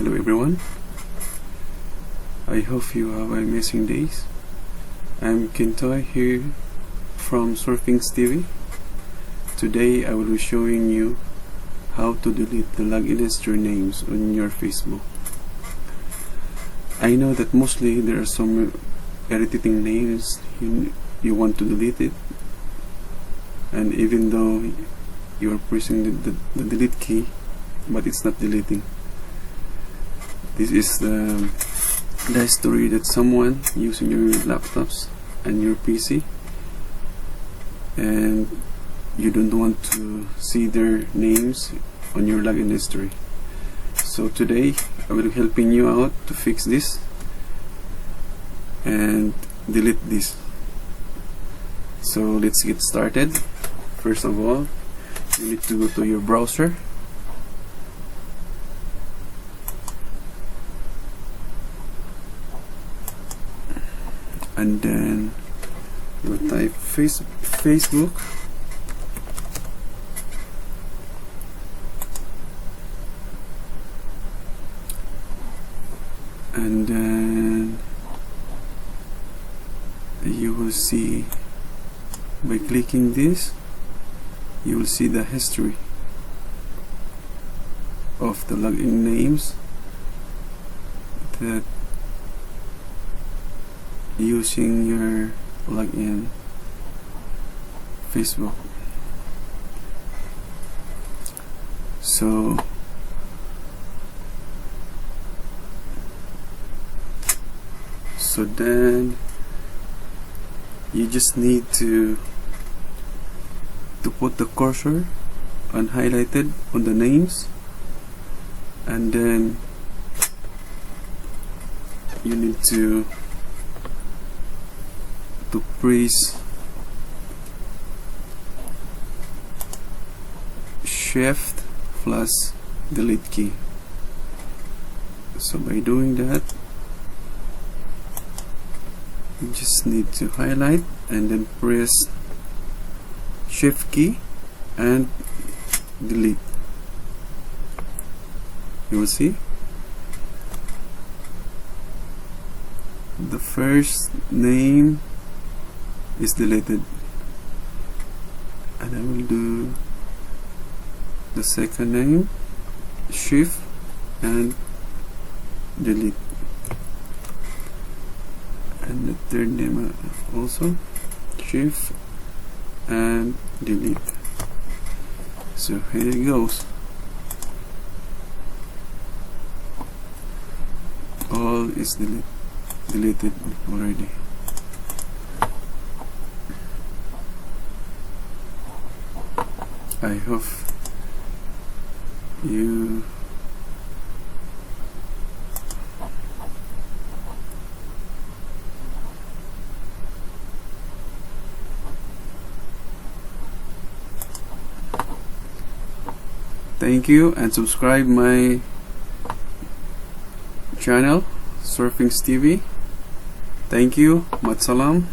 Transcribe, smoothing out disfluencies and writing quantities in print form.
Hello everyone, I hope you have amazing days. I'm Kintoy here from Surfingsxtv. Today I will be showing you how to delete the login history names on your Facebook. I know that mostly there are some irritating names you want to delete it, and even though you are pressing the delete key, but it's not deleting. This is the history that someone using your laptops and your PC, and you don't want to see their names on your login history. So today I will be helping you out to fix this and delete this. So let's get started. First of all, you need to go to your browser and then you type Facebook, and then you will see, by clicking this, you will see the history of the login names that using your login Facebook. So then you just need to put the cursor on highlighted on the names, and then you need to press Shift plus delete key. So by doing that, you just need to highlight and then press Shift key and delete. You will see the first name is deleted, and I will do the second name, Shift and delete, and the third name also Shift and delete. So here it goes, all is deleted already. I hope you thank you, and subscribe my channel Surfingsxtv. Thank you. Mat salam.